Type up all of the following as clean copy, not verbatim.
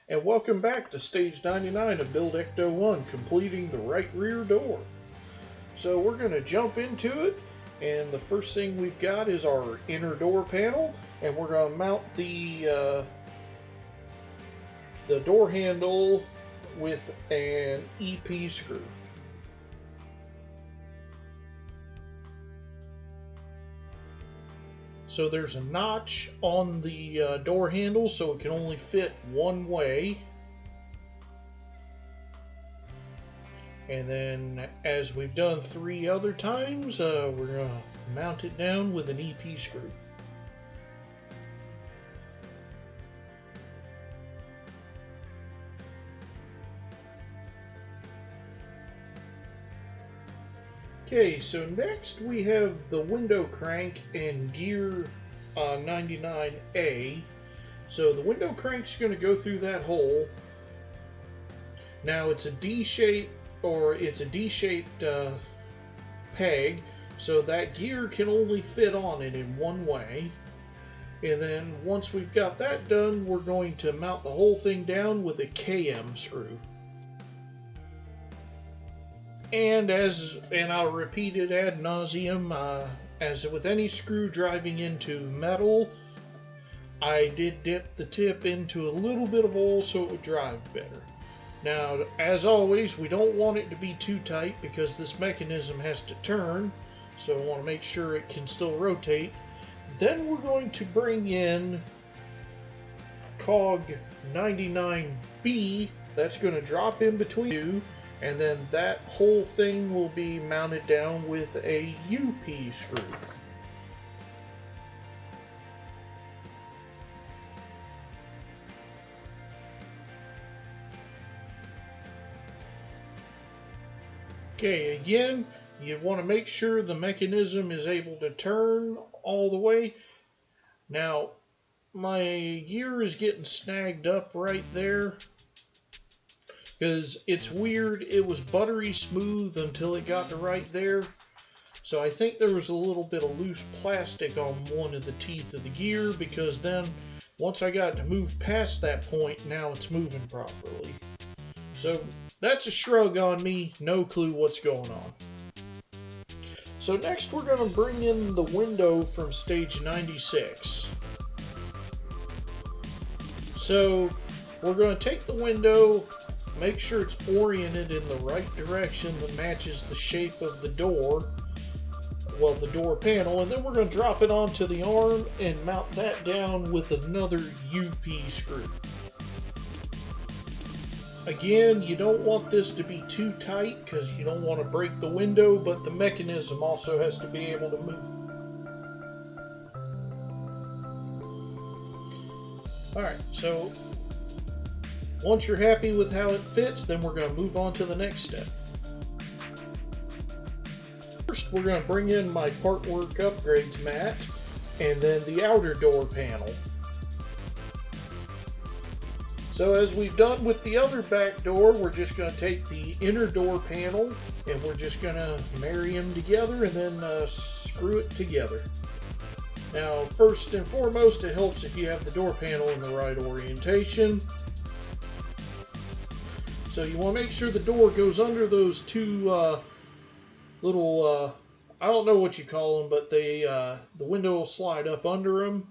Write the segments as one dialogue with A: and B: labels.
A: And welcome back to stage 99 of Build Ecto-1, completing the right rear door. So we're going to jump into it, and the first thing we've got is our inner door panel, and we're going to mount the door handle with an EP screw. So there's a notch on the door handle, so it can only fit one way. And then, as we've done 3 other times, we're going to mount it down with an EP screw. Okay, so next we have the window crank and gear 99A. So the window crank's going to go through that hole. Now it's a D-shaped peg, so that gear can only fit on it in one way. And then once we've got that done, we're going to mount the whole thing down with a KM screw. And I'll repeat it ad nauseum, as with any screw driving into metal, I did dip the tip into a little bit of oil so it would drive better. Now, as always, we don't want it to be too tight because this mechanism has to turn, so I want to make sure it can still rotate. Then we're going to bring in cog 99B. That's going to drop in between you, and then that whole thing will be mounted down with a UP screw. Okay, again, you want to make sure the mechanism is able to turn all the way. Now, my gear is getting snagged up right there because it's weird. It was buttery smooth until it got to right there. So I think there was a little bit of loose plastic on one of the teeth of the gear, because then once I got to move past that point, now it's moving properly. So that's a shrug on me, no clue what's going on. So next we're going to bring in the window from stage 96. So we're going to take the window, make sure it's oriented in the right direction that matches the shape of the door, well, the door panel, and then we're going to drop it onto the arm and mount that down with another UP screw. Again, you don't want this to be too tight because you don't want to break the window, but the mechanism also has to be able to move. Alright, so once you're happy with how it fits, then we're going to move on to the next step. First, we're going to bring in my part work upgrades mat and then the outer door panel. So as we've done with the other back door, we're just going to take the inner door panel and we're just going to marry them together and then screw it together. Now, first and foremost, it helps if you have the door panel in the right orientation. So you want to make sure the door goes under those two little, I don't know what you call them, but the window will slide up under them.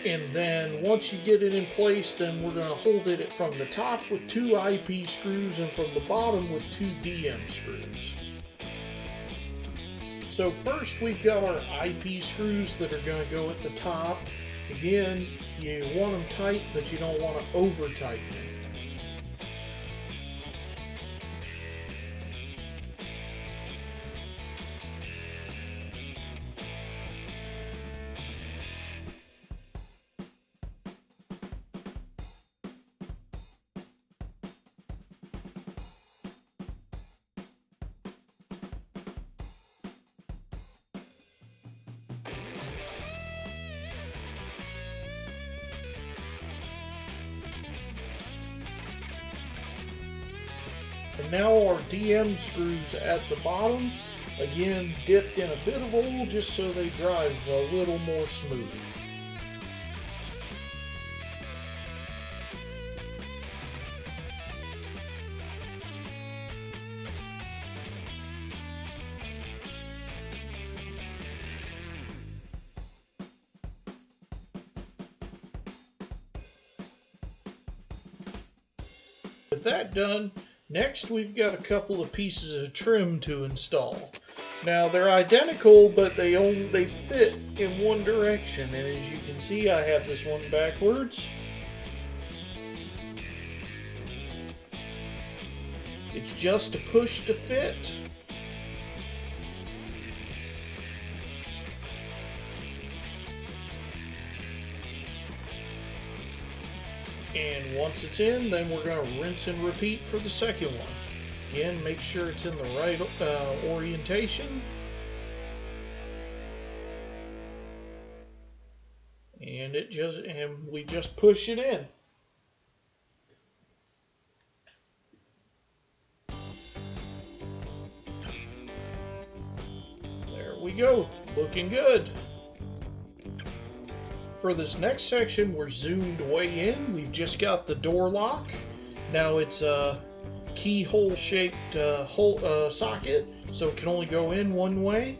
A: And then once you get it in place, then we're going to hold it from the top with 2 IP screws and from the bottom with 2 DM screws. So first we've got our IP screws that are going to go at the top. Again, you want them tight, but you don't want to over tighten them. And now our DM screws at the bottom, again dipped in a bit of oil just so they drive a little more smooth. with that done, next we've got a couple of pieces of trim to install. Now they're identical, but they fit in one direction, and as you can see, I have this one backwards. It's just a push to fit. And once it's in, then we're going to rinse and repeat for the second one. Again, make sure it's in the right orientation. And we just push it in. There we go, looking good. For this next section, we're zoomed way in. We've just got the door lock. Now it's a keyhole shaped socket, so it can only go in one way.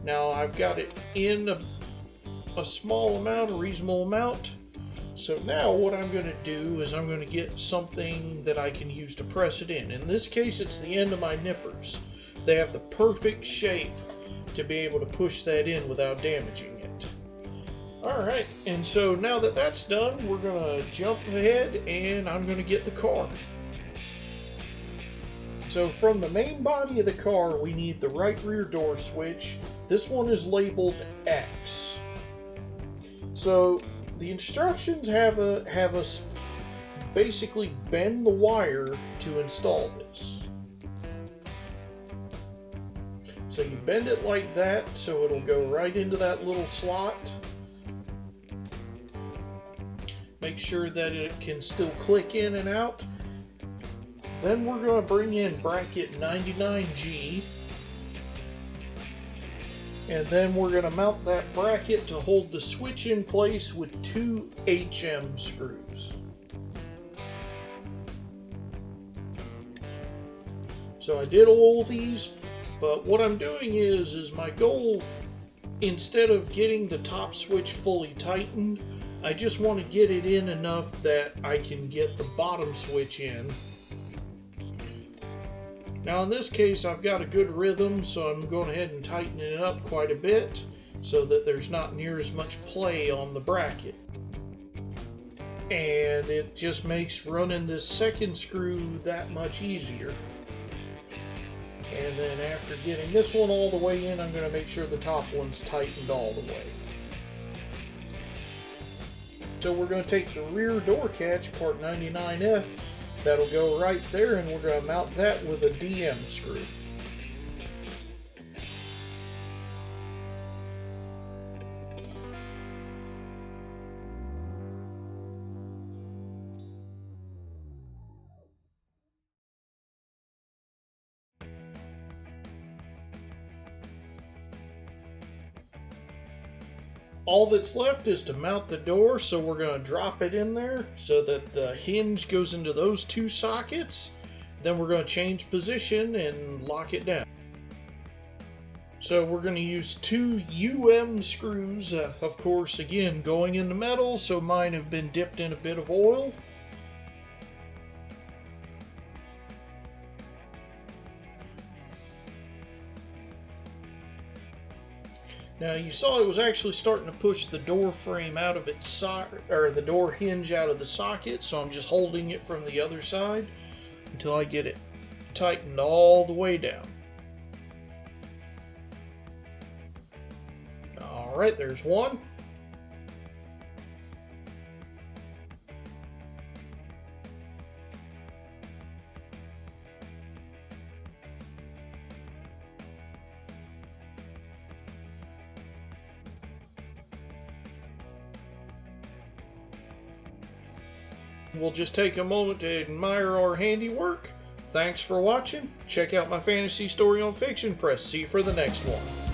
A: Now I've got it in a small amount, a reasonable amount. So now what I'm going to do is I'm going to get something that I can use to press it in. In this case, it's the end of my nippers. They have the perfect shape to be able to push that in without damaging it. Alright, and so now that that's done, we're going to jump ahead and I'm going to get the car. So from the main body of the car, we need the right rear door switch. This one is labeled X. So the instructions have us basically bend the wire to install this. So you bend it like that so it'll go right into that little slot. Make sure that it can still click in and out. Then we're going to bring in bracket 99G. And then we're going to mount that bracket to hold the switch in place with 2 HM screws. So I did all these, but what I'm doing is my goal, instead of getting the top switch fully tightened, I just want to get it in enough that I can get the bottom switch in. Now in this case I've got a good rhythm, so I'm going ahead and tighten it up quite a bit so that there's not near as much play on the bracket. And it just makes running this second screw that much easier. And then after getting this one all the way in, I'm going to make sure the top one's tightened all the way. So we're going to take the rear door catch, part 99F, that'll go right there, and we're going to mount that with a DM screw. All that's left is to mount the door, so we're going to drop it in there so that the hinge goes into those 2 sockets. Then we're going to change position and lock it down. So we're going to use 2 UM screws, of course again going into metal, so mine have been dipped in a bit of oil. Now you saw it was actually starting to push the door frame out of its socket, or the door hinge out of the socket, so I'm just holding it from the other side until I get it tightened all the way down. Alright, there's one. We'll just take a moment to admire our handiwork. Thanks for watching. Check out my fantasy story on Fiction Press. See you for the next one.